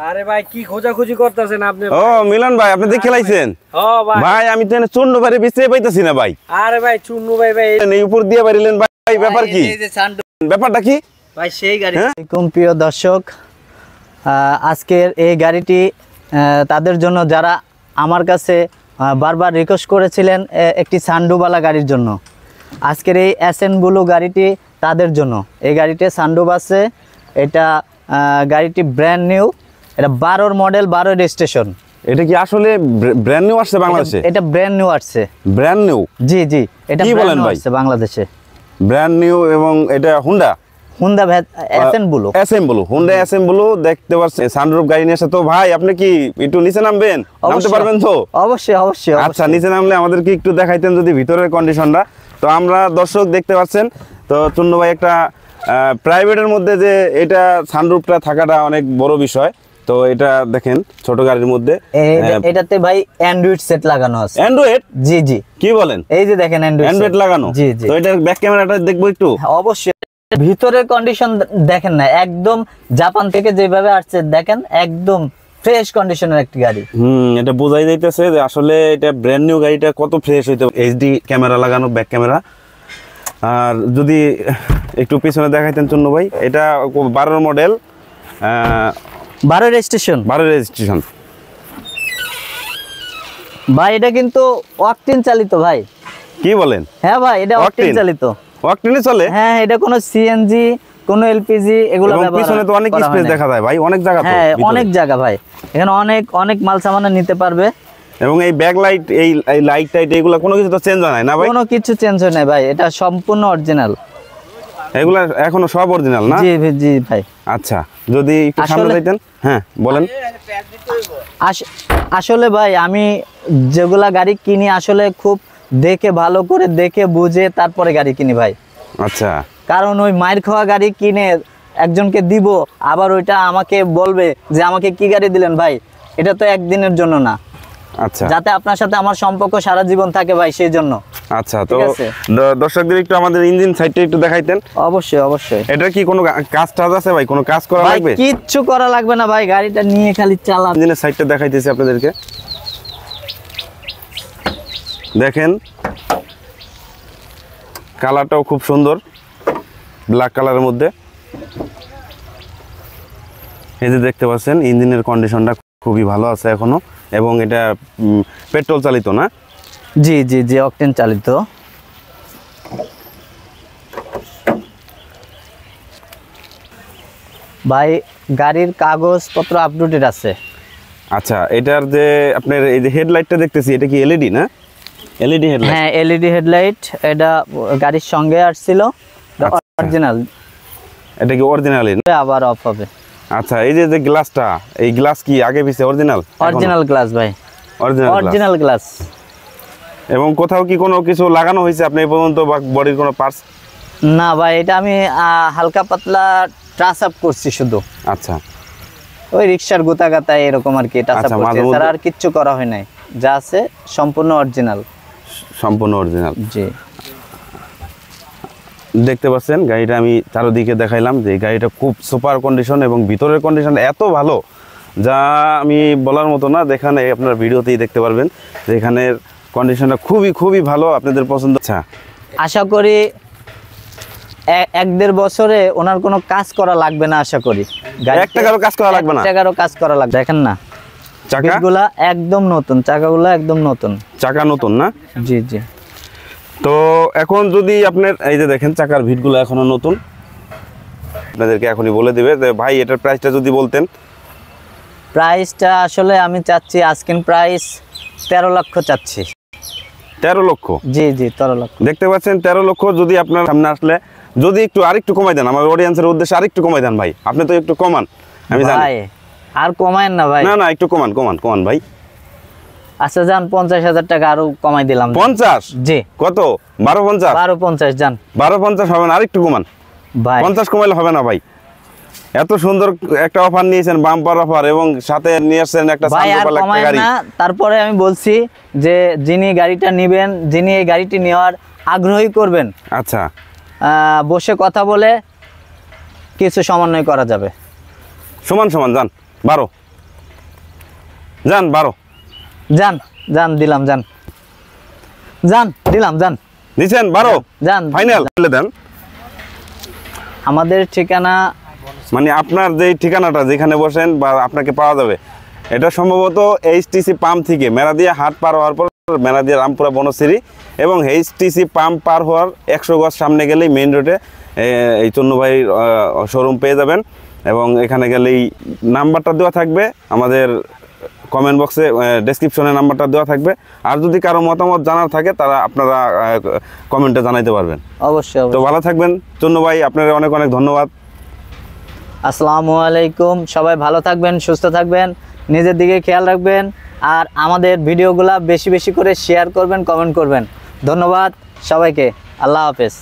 আরে ভাই কি খোঁজাখুঁজি করতেছেন আপনি? ও মিলন ভাই, আপনি দেখে খেলাইছেন? ভাই আমি তো চূর্ণ বাড়ি বিছতে পাইতাছি না ভাই। আরে ভাই চূর্ণ ভাই এই উপর দিয়ে বাড়িলেন ভাই, ব্যাপার কি? ব্যাপারটা কি ভাই? সেই গাড়ি। প্রিয় দর্শক, আজকের এই গাড়িটি তাদের জন্য যারা আমার কাছে বারবার রিকোয়েস্ট করেছিলেন একটি সানরুফওয়ালা গাড়ির জন্য। আজকের এই এসএন ব্লু গাড়িটি তাদের জন্য। এই গাড়িতে সানরুফ আছে। এটা গাড়িটি ব্র্যান্ড নিউ। এটা 12 মডেল, 12 রেজিস্ট্রেশন। এটা কি আসলে ব্র্যান্ড নিউ আসছে বাংলাদেশে? এটা ব্র্যান্ড নিউ আসছে। Brand new? জি জি, এটা কি বলেন ভাই? আসছে বাংলাদেশে ব্র্যান্ড নিউ। এবং এটা Honda SN blue. SN blue, Honda SN blue দেখতে পাচ্ছেন। সানরুফ গাড়ি নিয়ে আসে। তো ভাই আপনি কি একটু নিচে নামবেন? নামতে পারবেন তো? অবশ্যই অবশ্যই। আচ্ছা, নিচে নামলে আমাদেরকে একটু দেখাইতেন যদি ভিতরের কন্ডিশনটা। তো আমরা দর্শক দেখতে পাচ্ছেন তো চূর্ণ ভাই একটা প্রাইভেটের মধ্যে যে এটা সানরুফটা থাকাটা অনেক বড় বিষয়। তো এটা দেখেন ছোট গাড়ির মধ্যে এটাতে ভাই অ্যান্ড্রয়েড সেট লাগানো আছে। অ্যান্ড্রয়েড? জি জি। কি বলেন? এই যে দেখেন অ্যান্ড্রয়েড লাগানো। জি জি। তো এটার ব্যাক ক্যামেরাটা দেখবো একটু? অবশ্যই। ভিতরের কন্ডিশন দেখেন না, একদম জাপান থেকে যেভাবে আসছে দেখেন, একদম ফ্রেশ কন্ডিশনের একটি গাড়ি। এটা বোঝাই যাইতেছে যে আসলে এটা ব্র্যান্ড নিউ গাড়িটা কত ফ্রেশ হইতে। এইচডি ক্যামেরা লাগানো, ব্যাক ক্যামেরা। আর যদি একটু পিছনে দেখাইতেন চূর্ণ ভাই, এটা 12 মডেল, 12 রেজিস্ট্রেশন। 12 রেজিস্ট্রেশন। ভাই এটা কিন্তু অকটেন চালিত ভাই। কি বলেন? হ্যাঁ ভাই, এটা অকটেন চালিত। অকটেনে চলে? হ্যাঁ, এটা কোনো সিএনজি, কোনো এলপিজি এগুলো ব্যবহার। পিছনে তো অনেক স্পেস দেখা যায় ভাই, অনেক জায়গা। হ্যাঁ, অনেক জায়গা ভাই। এখানে অনেক মাল সামান নিতে পারবে। এবং এই ব্যাক লাইট, এই লাইট টাইট এগুলো কোনো কিছু তো চেঞ্জ হয় না ভাই? কোনো কিছু চেঞ্জ হয় না ভাই, এটা সম্পূর্ণ অরিজিনাল। এগুলা এখনো সব অরিজিনাল না? জি জি ভাই। আচ্ছা, যদি একটু সামনে যাইতেন। হ্যাঁ বলেন। আসলে ভাই আমি যেগুলা গাড়ি কিনি আসলে খুব দেখে, ভালো করে দেখে বুঝে তারপরে গাড়ি কিনি ভাই। আচ্ছা। কারণ ওই মাইর খাওয়া গাড়ি কিনে একজনকে দিব, আবার ওইটা আমাকে বলবে যে আমাকে কি গাড়ি দিলেন ভাই। এটা তো একদিনের জন্য না। আচ্ছা, যাতে আপনার সাথে আমার সম্পর্ক সারা জীবন থাকে ভাই, সেই জন্য। আচ্ছা, তো দর্শকদের একটু আমাদের ইঞ্জিন সাইডটা একটু দেখাইতেন। অবশ্যই অবশ্যই। এটা কি কোনো কাজ টাজ আছে ভাই? কোনো কাজ করা লাগবে? কিচ্ছু করা লাগবে না ভাই, গাড়িটা নিয়ে খালি চালান। ইঞ্জিনের সাইডটা দেখাইতেছি আপনাদেরকে। দেখেন কালারটাও খুব সুন্দর, ব্ল্যাক কালারের মধ্যে। এই যে দেখতে পাচ্ছেন ইঞ্জিনের কন্ডিশনটা খুবই ভালো আছে এখনো। এবং এটা পেট্রোল চালিত না? জি জি জি, অকটেন চালিত। ভাই গাড়ির কাগজপত্র আপডেটেড আছে। আচ্ছা, এটার যে আপনার এই যে হেডলাইটটা দেখতেছি, এটা কি এলইডি না? LED headlight? হ্যাঁ, এলইডি হেডলাইট। এটা গাড়ির সঙ্গে আসছিল, অরিজিনাল। এটা কি অরিজিনাল? আবার অফ হবে। আচ্ছা, এই যে গ্লাসটা, এই গ্লাস কি আগে পিছে অরিজিনাল? অরিজিনাল গ্লাস ভাই, অরিজিনাল গ্লাস। এবং কোথাও কি কোনো কিছু লাগানো হয়েছে আপনি এই পর্যন্ত, বা বডির কোনো পার্টস? না ভাই, এটা আমি হালকা পাতলা টাচ আপ করছি শুধু। আচ্ছা, ওই রিক্সার গোতা গাতা এরকম আর কি টাচ আপ করছি, এছাড়া আর কিচ্ছু করা হয় নাই। যা আছে সম্পূর্ণ অরিজিনাল। সম্পূর্ণ অরিজিনাল। জি, দেখতে পাচ্ছেন গাড়িটা আমি চারদিকে দেখাইলাম যে গাড়িটা খুব সুপার কন্ডিশন এবং ভিতরের কন্ডিশন এত ভালো যা আমি বলার মতো না। যেখানে আপনারা ভিডিওতেই দেখতে পারবেন যে এখানের কন্ডিশনটা খুবই ভালো, আপনাদের পছন্দ। আচ্ছা, আশা করি 1-1.5 বছরে ওনার কোনো কাজ করা লাগবে না। আশা করি এক টাকারও কাজ করা লাগবে না। 1 টাকারও কাজ করা লাগবে। দেখেন না চাকাগুলা একদম নতুন, চাকাগুলা একদম নতুন, চাকা নতুন না? জি জি। তো এখন যদি আপনার এই যে দেখেন চাকার ভিটগুলো এখনো নতুন, আপনাদেরকে এখনই বলে দিবে যে ভাই এটার প্রাইসটা যদি বলতেন। প্রাইসটা আসলে আমি চাচ্ছি আজকের প্রাইস 13 লক্ষ চাচ্ছি। 13 লক্ষ? জি জি, 13 লক্ষ। দেখতে পাচ্ছেন 13 লক্ষ। যদি আপনার সামনে আসলে যদি একটু আরেকটু কমাই দেন, আমার অডিয়েন্সের উদ্দেশ্যে আরেকটু কমাই দেন ভাই। আপনি তো একটু কমান, আমি জানি। ভাই আর কমায়েন না ভাই। না একটু কমান ভাই। আচ্ছা যান, 50,000 টাকা আরো কমাই দিলাম। 50? জি। কত? 1250? 1250 যান। 1250 হবে না, আরেকটু কমান ভাই। 50 কমাইলে হবে না ভাই। এত সুন্দর একটা অফার নিয়েছেন, বাম্পার অফার, এবং সাথে নিয়ে আসছেন একটা সানরুফওয়ালা একটা গাড়ি। তারপরে আমি বলছি যে যিনি গাড়িটা নেবেন, যিনি এই গাড়িটি নেওয়ার আগ্রহী করবেন, আচ্ছা, বসে কথা বলে কিছু সমন্বয় করা যাবে। সমান যান 12। যান 12 যান যান দিলাম, যান যান দিলাম, যান নিছেন 12 যান ফাইনাল বলে দেন। আমাদের ঠিকানা মানে আপনার যে ঠিকানাটা যেখানে বসেন বা আপনাকে পাওয়া যাবে, এটা সম্ভবত এইচটিসি পাম্প থেকে মেরাদিয়া হাট পার হওয়ার পর মেরাদিয়া রামপুরা বনশ্রী এবং এইচটিসি পাম্প পার হওয়ার 100 গজ সামনে গেলেই মেইন রোডে এই চন্নু ভাইয়ের শোরুম পেয়ে যাবেন। এবং এখানে গেলেই নাম্বারটা দেওয়া থাকবে, আমাদের কমেন্ট বক্সে ডেসক্রিপশনে নাম্বারটা দেওয়া থাকবে। আর যদি কারো মতামত জানার থাকে তারা আপনারা কমেন্টে জানাইতে পারবেন। অবশ্যই তো ভালো থাকবেন চন্নু ভাই, আপনার অনেক অনেক ধন্যবাদ। আসসালামু আলাইকুম। সবাই ভালো থাকবেন, সুস্থ থাকবেন, নিজের দিকে খেয়াল রাখবেন, আর আমাদের ভিডিওগুলা বেশি বেশি করে শেয়ার করবেন, কমেন্ট করবেন। ধন্যবাদ সবাইকে, আল্লাহ হাফেজ।